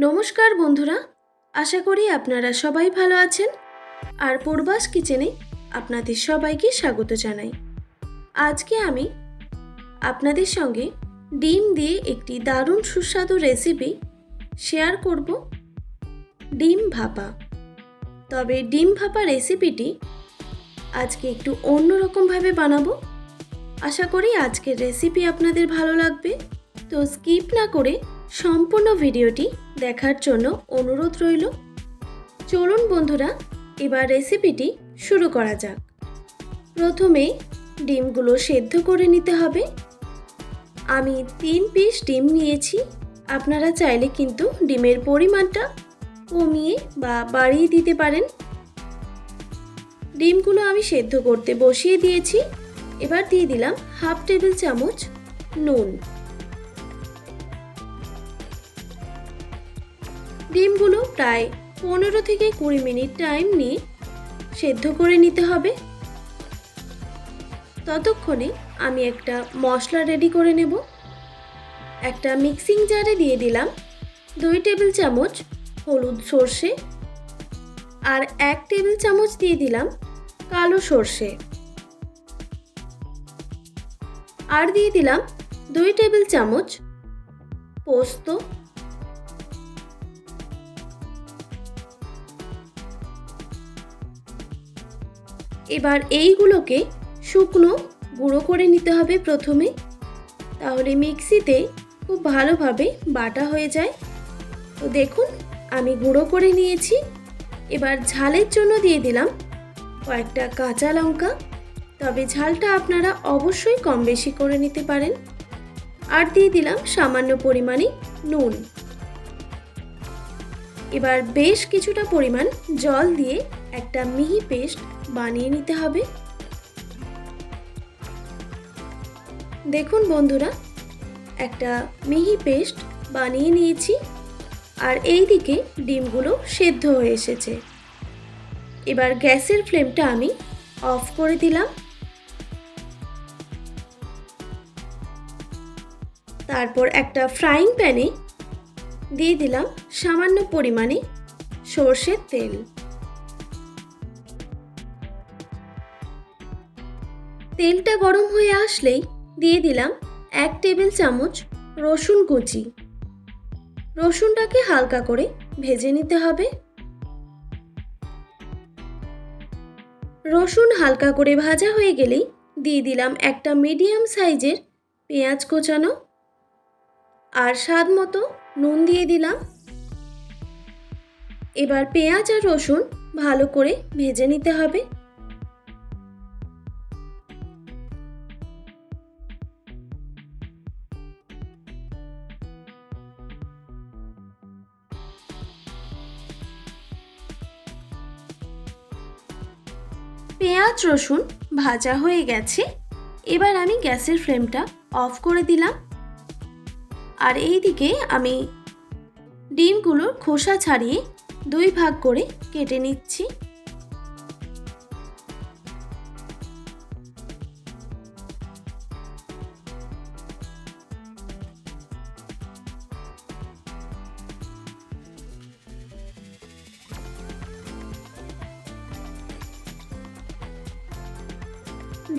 নমস্কার বন্ধুরা, আশা করি আপনারা সবাই ভালো আছেন। আর পূর্বাস কিচেনে আপনাদের সবাইকে স্বাগত জানাই। আজকে আমি আপনাদের সঙ্গে ডিম দিয়ে একটি দারুণ সুস্বাদু রেসিপি শেয়ার করব, ডিম ভাপা। তবে ডিম ভাপা রেসিপিটি আজকে একটু অন্যরকমভাবে বানাবো। আশা করি আজকের রেসিপি আপনাদের ভালো লাগবে। তো স্কিপ না করে সম্পূর্ণ ভিডিওটি দেখার জন্য অনুরোধ রইল। চলুন বন্ধুরা, এবার রেসিপিটি শুরু করা যাক। প্রথমে ডিমগুলো সেদ্ধ করে নিতে হবে। আমি 3 পিস ডিম নিয়েছি। আপনারা চাইলে কিন্তু ডিমের পরিমাণটা কমিয়ে বা বাড়িয়ে দিতে পারেন। ডিমগুলো আমি সেদ্ধ করতে বসিয়ে দিয়েছি। এবার দিয়ে দিলাম হাফ টেবিল চামচ নুন। ডিমগুলো প্রায় 15 থেকে 20 মিনিট টাইম নিয়ে সেদ্ধ করে নিতে হবে। ততক্ষণে আমি একটা মশলা রেডি করে নেব। একটা মিক্সিং জারে দিয়ে দিলাম 2 টেবিল চামচ হলুদ সর্ষে আর 1 টেবিল চামচ দিয়ে দিলাম কালো সর্ষে, আর দিয়ে দিলাম 2 টেবিল চামচ পোস্ত। এবার এইগুলোকে শুকনো গুঁড়ো করে নিতে হবে প্রথমে, তাহলে মিক্সিতে খুব ভালোভাবে বাটা হয়ে যায়। তো দেখুন আমি গুঁড়ো করে নিয়েছি। এবার ঝালের জন্য দিয়ে দিলাম কয়েকটা কাঁচা লঙ্কা, তবে ঝালটা আপনারা অবশ্যই কম বেশি করে নিতে পারেন। আর দিয়ে দিলাম সামান্য পরিমাণে নুন। এবার বেশ কিছুটা পরিমাণ জল দিয়ে একটা মিহি পেস্ট বানিয়ে নিতে হবে। দেখুন বন্ধুরা, একটা মিহি পেস্ট বানিয়ে নিয়েছি। আর এই দিকে ডিমগুলো সেদ্ধ হয়ে এসেছে। এবার গ্যাসের ফ্লেমটা আমি অফ করে দিলাম। তারপর একটা ফ্রাইং প্যানে দিয়ে দিলাম সামান্য পরিমাণে সরষের তেল। তেলটা গরম হয়ে আসলেই দিয়ে দিলাম 1 টেবিল চামচ রসুন কুচি। রসুনটাকে হালকা করে ভেজে নিতে হবে। রসুন হালকা করে ভাজা হয়ে গেলেই দিয়ে দিলাম একটা মিডিয়াম সাইজের পেঁয়াজ কোচানো, আর স্বাদ মতো নুন দিয়ে দিলাম। এবার পেঁয়াজ আর রসুন ভালো করে ভেজে নিতে হবে। পেঁয়াজ রসুন ভাজা হয়ে গেছে। এবার আমি গ্যাসের ফ্লেমটা অফ করে দিলাম। আর এই দিকে আমি ডিমগুলোর খোসা ছাড়িয়ে 2 ভাগ করে কেটে নিচ্ছি।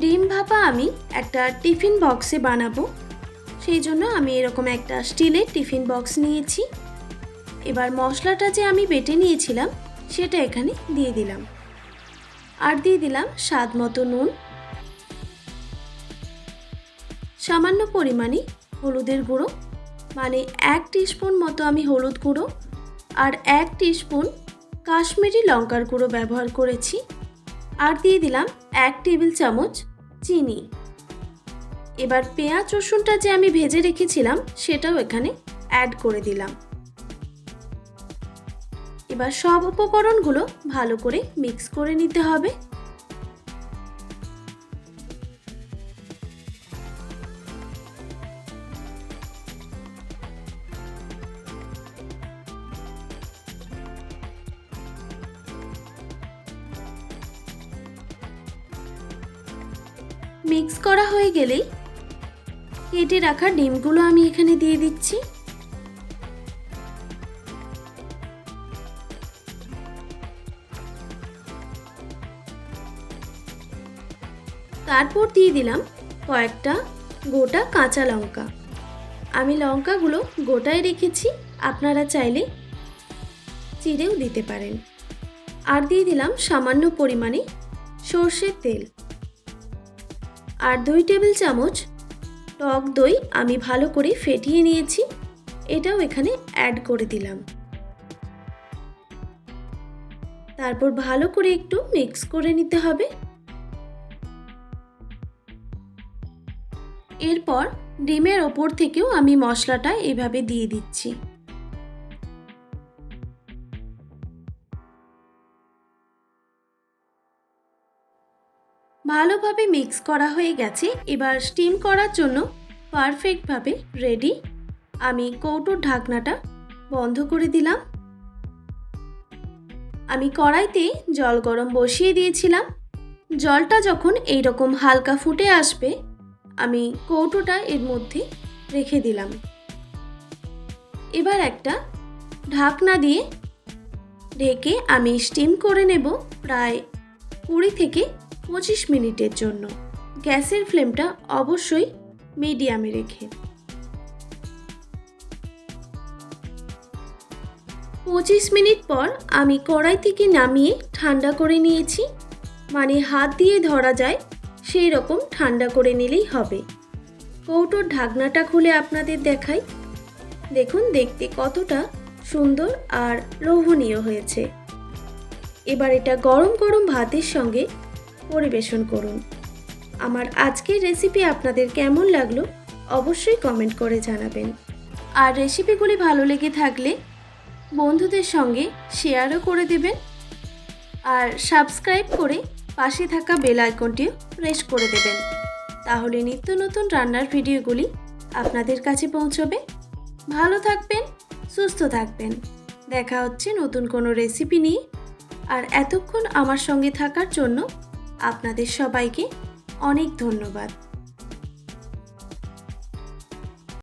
ডিম ভাপা আমি একটা টিফিন বক্সে বানাবো, সেই জন্য আমি এরকম একটা স্টিলের টিফিন বক্স নিয়েছি। এবার মশলাটা যে আমি বেটে নিয়েছিলাম সেটা এখানে দিয়ে দিলাম। আর দিয়ে দিলাম স্বাদ মতো নুন, সামান্য পরিমাণে হলুদের গুঁড়ো, মানে 1 টিস্পুন মতো আমি হলুদ গুঁড়ো আর 1 টিস্পুন কাশ্মীরি লঙ্কার গুঁড়ো ব্যবহার করেছি। আর দিয়ে দিলাম 1 টেবিল চামচ চিনি। এবার পেঁয়াজ রসুনটা যে আমি ভেজে রেখেছিলাম সেটাও এখানে অ্যাড করে দিলাম। এবার সব উপকরণগুলো ভালো করে মিক্স করে নিতে হবে। মিক্স করা হয়ে গেলেই কেটে রাখা ডিমগুলো আমি এখানে দিয়ে দিচ্ছি। তারপর দিয়ে দিলাম কয়েকটা গোটা কাঁচা লঙ্কা। আমি লঙ্কাগুলো গোটাই রেখেছি, আপনারা চাইলে চিড়েও দিতে পারেন। আর দিয়ে দিলাম সামান্য পরিমাণে সর্ষের তেল আর 2 টেবিল চামচ টক দই আমি ভালো করে ফেটিয়ে নিয়েছি, এটাও এখানে অ্যাড করে দিলাম। তারপর ভালো করে একটু মিক্স করে নিতে হবে। এরপর ডিমের ওপর থেকেও আমি মশলাটা এভাবে দিয়ে দিচ্ছি। ভালোভাবে মিক্স করা হয়ে গেছে। এবার স্টিম করার জন্য পারফেক্টভাবে রেডি। আমি কৌটোর ঢাকনাটা বন্ধ করে দিলাম। আমি কড়াইতে জল গরম বসিয়ে দিয়েছিলাম। জলটা যখন এইরকম হালকা ফুটে আসবে, আমি কৌটোটা এর মধ্যে রেখে দিলাম। এবার একটা ঢাকনা দিয়ে ঢেকে আমি স্টিম করে নেব প্রায় 20 থেকে 25 মিনিটের জন্য। গ্যাসের ফ্লেমটা অবশ্যই মিডিয়ামে রেখে। 25 মিনিট পর আমি কড়াই থেকে নামিয়ে ঠান্ডা করে নিয়েছি, মানে হাত দিয়ে ধরা যায় সেই রকম ঠান্ডা করে নিলেই হবে। কৌটোর ঢাকনাটা খুলে আপনাদের দেখাই। দেখুন দেখতে কতটা সুন্দর আর লোভনীয় হয়েছে। এবার এটা গরম গরম ভাতের সঙ্গে পরিবেশন করুন। আমার আজকের রেসিপি আপনাদের কেমন লাগলো অবশ্যই কমেন্ট করে জানাবেন। আর রেসিপিগুলি ভালো লেগে থাকলে বন্ধুদের সঙ্গে শেয়ারও করে দেবেন। আর সাবস্ক্রাইব করে পাশে থাকা বেল আইকনটিও প্রেস করে দেবেন, তাহলে নিত্য নতুন রান্নার ভিডিওগুলি আপনাদের কাছে পৌঁছবে। ভালো থাকবেন, সুস্থ থাকবেন। দেখা হচ্ছে নতুন কোনো রেসিপি নিয়ে। আর এতক্ষণ আমার সঙ্গে থাকার জন্য আপনাদের সবাইকে অনেক ধন্যবাদ।